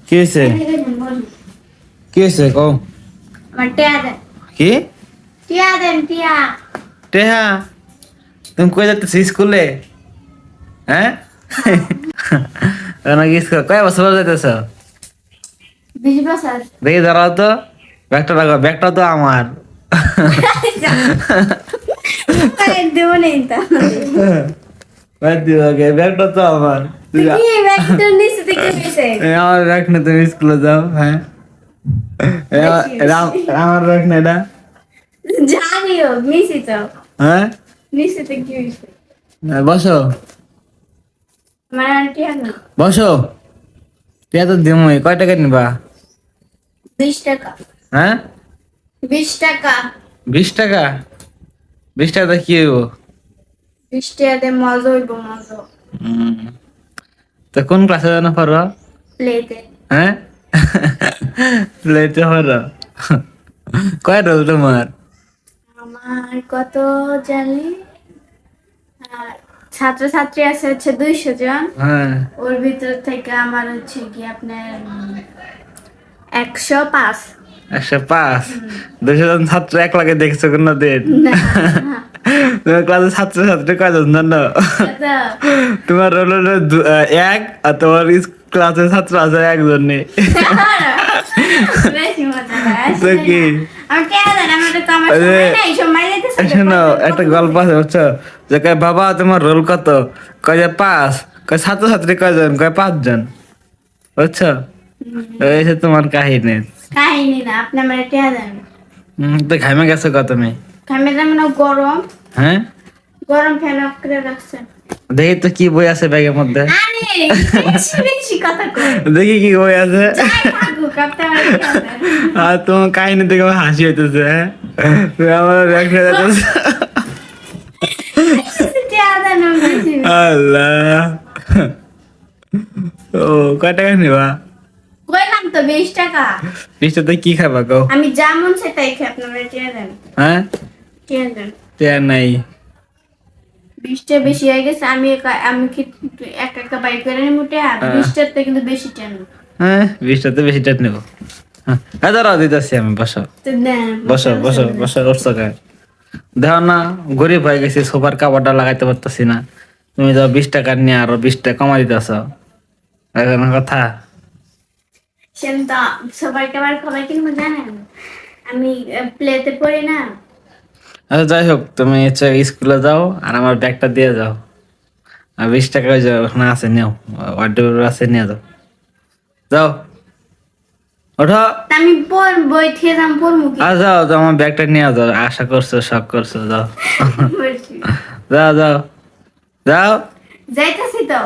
কি হয়েছে কি হয়েছে কও কি টেহা তুমি কই যাচ্ছ স্কুলে হ্যাঁ নাকি স্কুল কয় বছর যাইতেছ দেখি দাঁড়াও তো ব্যাগটা রাখো ব্যাগটা তো আমার ব্যাগটা তো আমার আমার ব্যাগ না তুমি স্কুলে যাও হ্যাঁ আমার ব্যাগ না এটা জানিও মিসি তো হ্যাঁ মিসিতে কি হইছে বসো মানে আন্টি না বসো তুই তো দিমই কয় টাকা নিবা 20 টাকা হ্যাঁ 20 টাকা 20 টাকা 20 টাকা কি হইব 20 টাকা দিয়ে মজা হইব মজা তো কোন ক্লাসে জানো পারো প্লেতে হ্যাঁ প্লেটে পারো কয় রোল তোমার আমার কত জানি ছাত্রছাত্রী আছে হচ্ছে 200 জন হ্যাঁ ওর ভিতর থেকে আমার হচ্ছে কি আপনার 105 105 200 জন ছাত্র এক লাগে দেখছো কোনো দিন না তোমার ক্লাসে ছাত্র ছাত্রী কয়জন জানো তোমার রোল হলো 1 আর তোমার ক্লাসের ছাত্র আছে একজন নেই বেশি মজা লাগে তো কি আমি কে জানি আমার তো আমার সময় নাই সময় দিতেছে শোনো একটা গল্প আছে বুঝছো যে কয় বাবা তোমার রোল কত কয় যে 5 কয় ছাত্র ছাত্রী কয়জন কয় 5 জন বুঝছো এই যে তোমার কাহিনী কাহিনী না আপনি আমার কে জানেন তো ঘামে গেছো কত তুমি ক্যামেরা মানে গরম হ্যাঁ গরম ফ্যান অফ করে রাখছেন দেখি তো কি বই আছে ব্যাগের মধ্যে আরে বেশি বেশি কথা কই দেখি কি বই আছে যাই থাকুক আপনি আমার কে জানেন আর তোমার কাহিনী দেখে আমার হাসি হইতেছে হ্যাঁ তুমি আমার ব্যাগ ফেলে যাচ্ছ আল্লাহ ও কয় টাকা নিবা কইলাম তো 20 টাকা 20 টাকা কি খাবা কও আমি যেমন সেটাই খাই আপনারা কে জানেন হ্যাঁ কে জানেন তেয়ার নাই 20 টা বেশি হয়ে গেছে আমি কি একটা বাইক করে নি মুটে আর 20 টাতে কিন্তু বেশি টান হ্যাঁ 20 টাতে বেশি টাকা নেবো হ্যাঁ দাঁড়াও দিতেছি আমি বসো তো দেন বসো বসো বসো উঠছো গায়ে দেখো না গরিব হয়ে গেছি সোফার কাপড়টা লাগাইতে পারতেছি না তুমি যাও 20 টাকা নিয়ে আরো 20 টাকা কমা দিতেছ এখন কথা সেটা সবাই কেবার খাবার কিনবো জানেন আমি প্লেতে পড়ি না আচ্ছা যাই হোক তুমি হচ্ছে স্কুলে যাও আর আমার ব্যাগটা দিয়ে যাও আর 20 টাকা ওই যে ওখানে আছে নিও ওয়ার্ডরোবে আছে নিয়ে যাও যাও ওঠো তা আমি বই থেকে যাম পড়মু কি আর যাও যাও আমার ব্যাগটা নিয়ে যাও আশা করছো শখ করছো যাও বলছি। যাও যাও যাও যাইতাছি তো